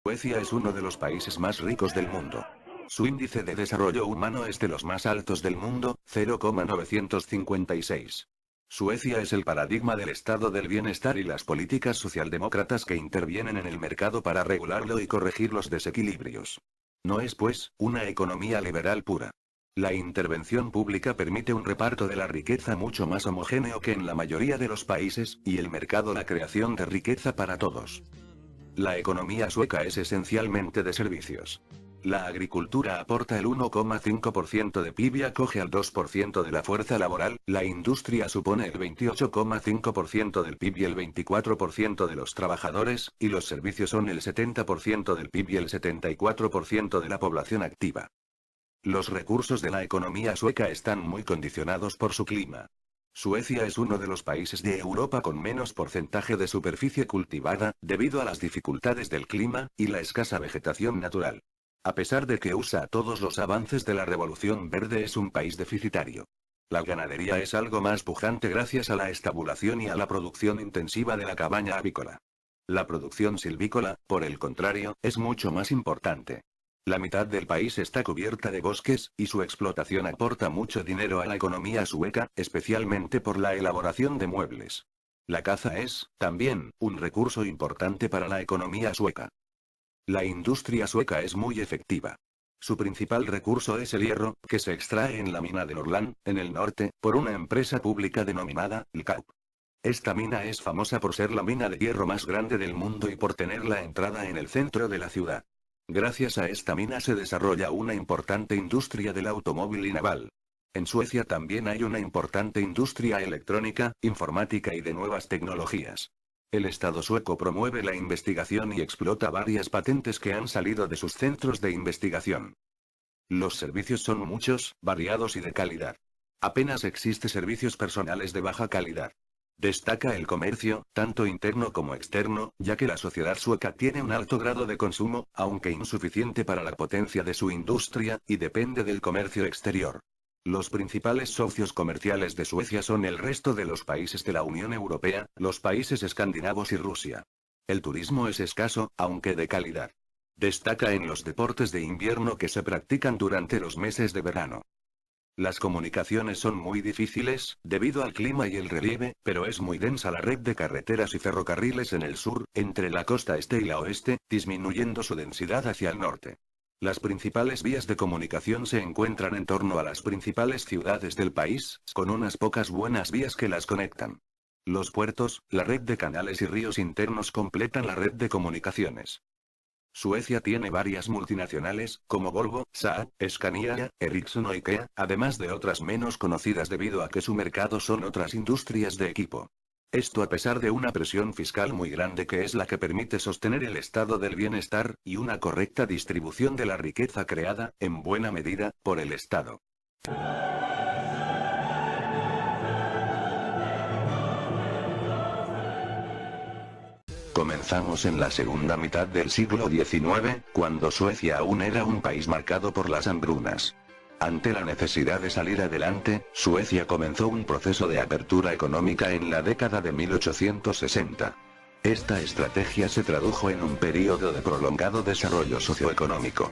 Suecia es uno de los países más ricos del mundo. Su índice de desarrollo humano es de los más altos del mundo, 0,956. Suecia es el paradigma del estado del bienestar y las políticas socialdemócratas que intervienen en el mercado para regularlo y corregir los desequilibrios. No es, pues, una economía liberal pura. La intervención pública permite un reparto de la riqueza mucho más homogéneo que en la mayoría de los países, y el mercado la creación de riqueza para todos. La economía sueca es esencialmente de servicios. La agricultura aporta el 1,5% de PIB y acoge al 2% de la fuerza laboral, la industria supone el 28,5% del PIB y el 24% de los trabajadores, y los servicios son el 70% del PIB y el 74% de la población activa. Los recursos de la economía sueca están muy condicionados por su clima. Suecia es uno de los países de Europa con menos porcentaje de superficie cultivada, debido a las dificultades del clima, y la escasa vegetación natural. A pesar de que usa todos los avances de la Revolución Verde, es un país deficitario. La ganadería es algo más pujante gracias a la estabulación y a la producción intensiva de la cabaña avícola. La producción silvícola, por el contrario, es mucho más importante. La mitad del país está cubierta de bosques, y su explotación aporta mucho dinero a la economía sueca, especialmente por la elaboración de muebles. La caza es, también, un recurso importante para la economía sueca. La industria sueca es muy efectiva. Su principal recurso es el hierro, que se extrae en la mina de Norrland, en el norte, por una empresa pública denominada LKAB. Esta mina es famosa por ser la mina de hierro más grande del mundo y por tener la entrada en el centro de la ciudad. Gracias a esta mina se desarrolla una importante industria del automóvil y naval. En Suecia también hay una importante industria electrónica, informática y de nuevas tecnologías. El Estado sueco promueve la investigación y explota varias patentes que han salido de sus centros de investigación. Los servicios son muchos, variados y de calidad. Apenas existe servicios personales de baja calidad. Destaca el comercio, tanto interno como externo, ya que la sociedad sueca tiene un alto grado de consumo, aunque insuficiente para la potencia de su industria, y depende del comercio exterior. Los principales socios comerciales de Suecia son el resto de los países de la Unión Europea, los países escandinavos y Rusia. El turismo es escaso, aunque de calidad. Destaca en los deportes de invierno que se practican durante los meses de verano. Las comunicaciones son muy difíciles, debido al clima y el relieve, pero es muy densa la red de carreteras y ferrocarriles en el sur, entre la costa este y la oeste, disminuyendo su densidad hacia el norte. Las principales vías de comunicación se encuentran en torno a las principales ciudades del país, con unas pocas buenas vías que las conectan. Los puertos, la red de canales y ríos internos completan la red de comunicaciones. Suecia tiene varias multinacionales, como Volvo, Saab, Scania, Ericsson o IKEA, además de otras menos conocidas debido a que su mercado son otras industrias de equipo. Esto a pesar de una presión fiscal muy grande que es la que permite sostener el estado del bienestar, y una correcta distribución de la riqueza creada, en buena medida, por el Estado. Comenzamos en la segunda mitad del siglo XIX, cuando Suecia aún era un país marcado por las hambrunas. Ante la necesidad de salir adelante, Suecia comenzó un proceso de apertura económica en la década de 1860. Esta estrategia se tradujo en un período de prolongado desarrollo socioeconómico.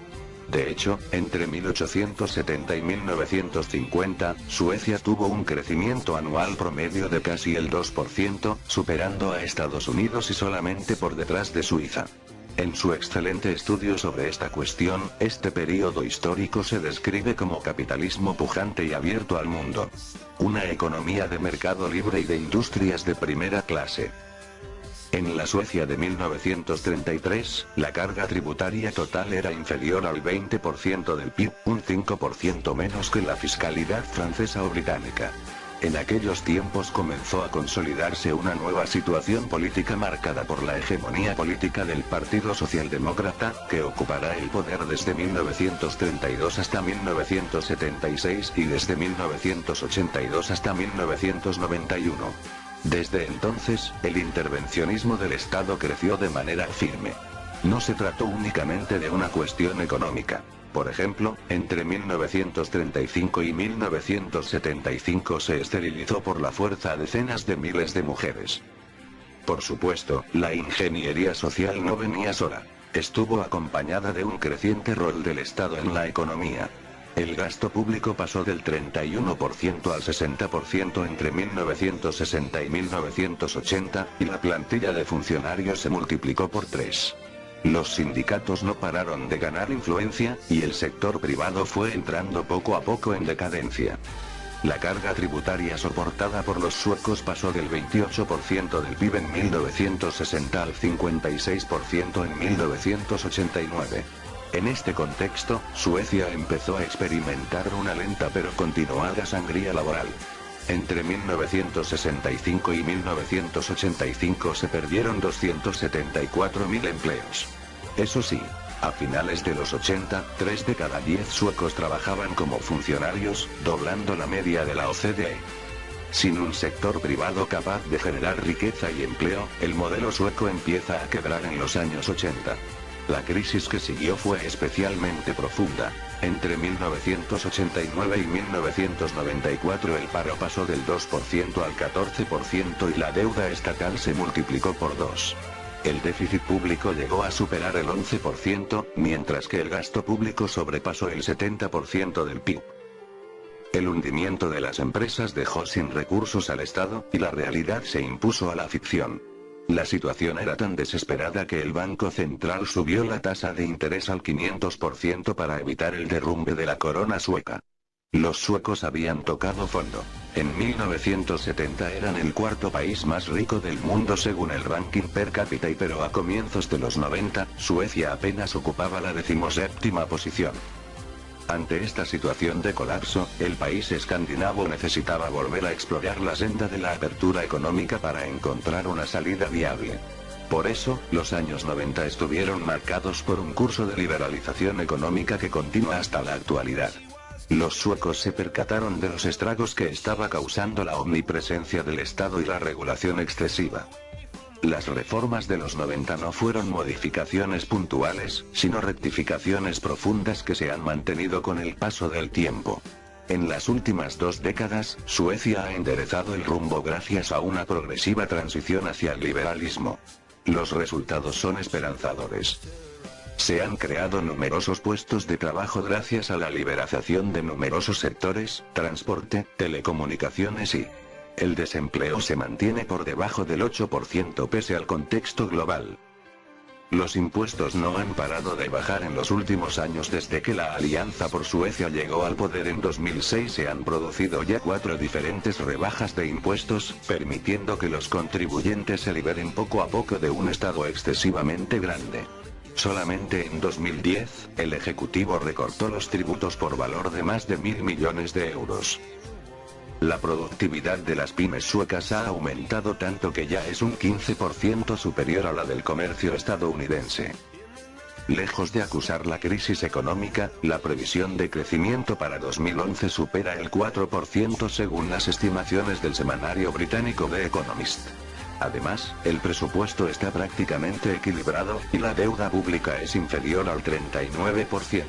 De hecho, entre 1870 y 1950, Suecia tuvo un crecimiento anual promedio de casi el 2%, superando a Estados Unidos y solamente por detrás de Suiza. En su excelente estudio sobre esta cuestión, este período histórico se describe como capitalismo pujante y abierto al mundo. Una economía de mercado libre y de industrias de primera clase. En la Suecia de 1933, la carga tributaria total era inferior al 20% del PIB, un 5% menos que la fiscalidad francesa o británica. En aquellos tiempos comenzó a consolidarse una nueva situación política marcada por la hegemonía política del Partido Socialdemócrata, que ocupará el poder desde 1932 hasta 1976 y desde 1982 hasta 1991. Desde entonces, el intervencionismo del Estado creció de manera firme. No se trató únicamente de una cuestión económica. Por ejemplo, entre 1935 y 1975 se esterilizó por la fuerza a decenas de miles de mujeres. Por supuesto, la ingeniería social no venía sola. Estuvo acompañada de un creciente rol del Estado en la economía. El gasto público pasó del 31% al 60% entre 1960 y 1980, y la plantilla de funcionarios se multiplicó por 3. Los sindicatos no pararon de ganar influencia, y el sector privado fue entrando poco a poco en decadencia. La carga tributaria soportada por los suecos pasó del 28% del PIB en 1960 al 56% en 1989. En este contexto, Suecia empezó a experimentar una lenta pero continuada sangría laboral. Entre 1965 y 1985 se perdieron 274.000 empleos. Eso sí, a finales de los 80, 3 de cada 10 suecos trabajaban como funcionarios, doblando la media de la OCDE. Sin un sector privado capaz de generar riqueza y empleo, el modelo sueco empieza a quebrar en los años 80. La crisis que siguió fue especialmente profunda. Entre 1989 y 1994 el paro pasó del 2% al 14% y la deuda estatal se multiplicó por 2. El déficit público llegó a superar el 11%, mientras que el gasto público sobrepasó el 70% del PIB. El hundimiento de las empresas dejó sin recursos al Estado, y la realidad se impuso a la ficción. La situación era tan desesperada que el Banco Central subió la tasa de interés al 500% para evitar el derrumbe de la corona sueca. Los suecos habían tocado fondo. En 1970 eran el cuarto país más rico del mundo según el ranking per cápita, pero a comienzos de los 90, Suecia apenas ocupaba la 17ª posición. Ante esta situación de colapso, el país escandinavo necesitaba volver a explorar la senda de la apertura económica para encontrar una salida viable. Por eso, los años 90 estuvieron marcados por un curso de liberalización económica que continúa hasta la actualidad. Los suecos se percataron de los estragos que estaba causando la omnipresencia del Estado y la regulación excesiva. Las reformas de los 90 no fueron modificaciones puntuales, sino rectificaciones profundas que se han mantenido con el paso del tiempo. En las últimas 2 décadas, Suecia ha enderezado el rumbo gracias a una progresiva transición hacia el liberalismo. Los resultados son esperanzadores. Se han creado numerosos puestos de trabajo gracias a la liberalización de numerosos sectores, transporte, telecomunicaciones y el desempleo se mantiene por debajo del 8% pese al contexto global. Los impuestos no han parado de bajar en los últimos años. Desde que la Alianza por Suecia llegó al poder en 2006 se han producido ya 4 diferentes rebajas de impuestos, permitiendo que los contribuyentes se liberen poco a poco de un estado excesivamente grande. Solamente en 2010, el Ejecutivo recortó los tributos por valor de más de 1.000 millones de euros. La productividad de las pymes suecas ha aumentado tanto que ya es un 15% superior a la del comercio estadounidense. Lejos de acusar la crisis económica, la previsión de crecimiento para 2011 supera el 4% según las estimaciones del semanario británico The Economist. Además, el presupuesto está prácticamente equilibrado, y la deuda pública es inferior al 39%.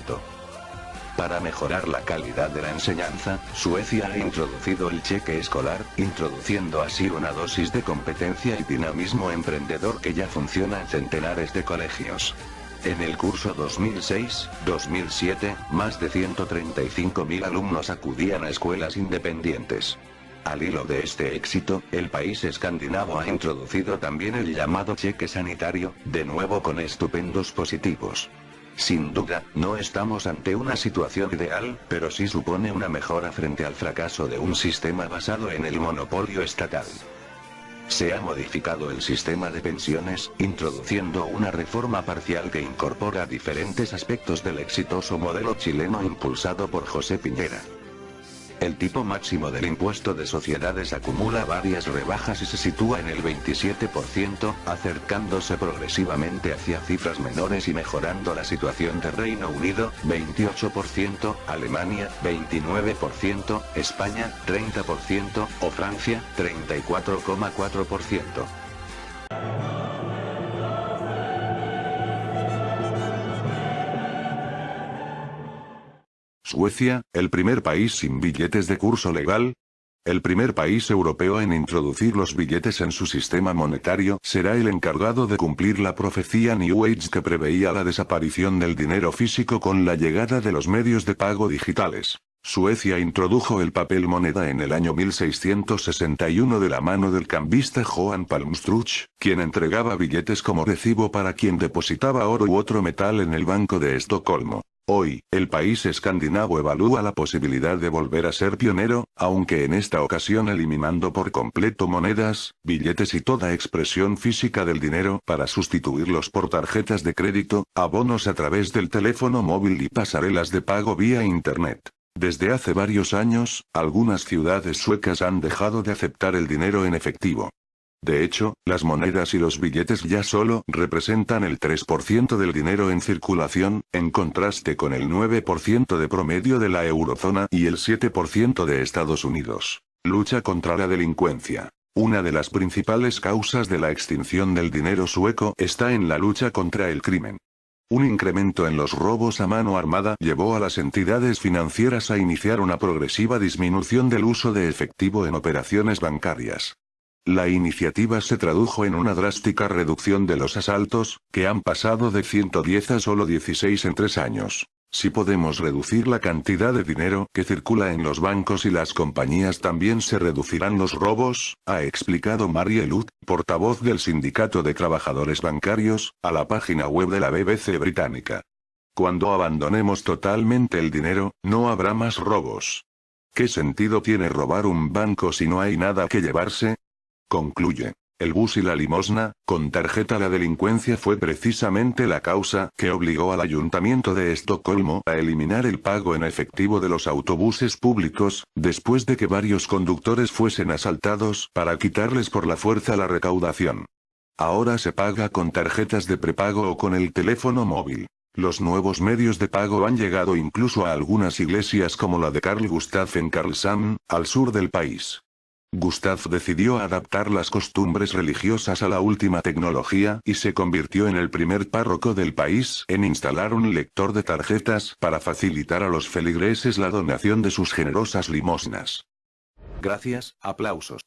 Para mejorar la calidad de la enseñanza, Suecia ha introducido el cheque escolar, introduciendo así una dosis de competencia y dinamismo emprendedor que ya funciona en centenares de colegios. En el curso 2006-2007, más de 135.000 alumnos acudían a escuelas independientes. Al hilo de este éxito, el país escandinavo ha introducido también el llamado cheque sanitario, de nuevo con estupendos positivos. Sin duda, no estamos ante una situación ideal, pero sí supone una mejora frente al fracaso de un sistema basado en el monopolio estatal. Se ha modificado el sistema de pensiones, introduciendo una reforma parcial que incorpora diferentes aspectos del exitoso modelo chileno impulsado por José Piñera. El tipo máximo del impuesto de sociedades acumula varias rebajas y se sitúa en el 27%, acercándose progresivamente hacia cifras menores y mejorando la situación de Reino Unido, 28%, Alemania, 29%, España, 30%, o Francia, 34,4%. Suecia, el primer país sin billetes de curso legal. El primer país europeo en introducir los billetes en su sistema monetario será el encargado de cumplir la profecía New Age que preveía la desaparición del dinero físico con la llegada de los medios de pago digitales. Suecia introdujo el papel moneda en el año 1661 de la mano del cambista Johan Palmstruch, quien entregaba billetes como recibo para quien depositaba oro u otro metal en el Banco de Estocolmo. Hoy, el país escandinavo evalúa la posibilidad de volver a ser pionero, aunque en esta ocasión eliminando por completo monedas, billetes y toda expresión física del dinero para sustituirlos por tarjetas de crédito, abonos a través del teléfono móvil y pasarelas de pago vía Internet. Desde hace varios años, algunas ciudades suecas han dejado de aceptar el dinero en efectivo. De hecho, las monedas y los billetes ya solo representan el 3% del dinero en circulación, en contraste con el 9% de promedio de la eurozona y el 7% de Estados Unidos. Lucha contra la delincuencia. Una de las principales causas de la extinción del dinero sueco está en la lucha contra el crimen. Un incremento en los robos a mano armada llevó a las entidades financieras a iniciar una progresiva disminución del uso de efectivo en operaciones bancarias. La iniciativa se tradujo en una drástica reducción de los asaltos, que han pasado de 110 a solo 16 en 3 años. Si podemos reducir la cantidad de dinero que circula en los bancos y las compañías, también se reducirán los robos, ha explicado Marie Luth, portavoz del Sindicato de Trabajadores Bancarios, a la página web de la BBC británica. Cuando abandonemos totalmente el dinero, no habrá más robos. ¿Qué sentido tiene robar un banco si no hay nada que llevarse? Concluye. El bus y la limosna, con tarjeta. La delincuencia fue precisamente la causa que obligó al Ayuntamiento de Estocolmo a eliminar el pago en efectivo de los autobuses públicos, después de que varios conductores fuesen asaltados para quitarles por la fuerza la recaudación. Ahora se paga con tarjetas de prepago o con el teléfono móvil. Los nuevos medios de pago han llegado incluso a algunas iglesias como la de Carl Gustaf en Karlshamn, al sur del país. Gustaf decidió adaptar las costumbres religiosas a la última tecnología y se convirtió en el primer párroco del país en instalar un lector de tarjetas para facilitar a los feligreses la donación de sus generosas limosnas. Gracias, aplausos.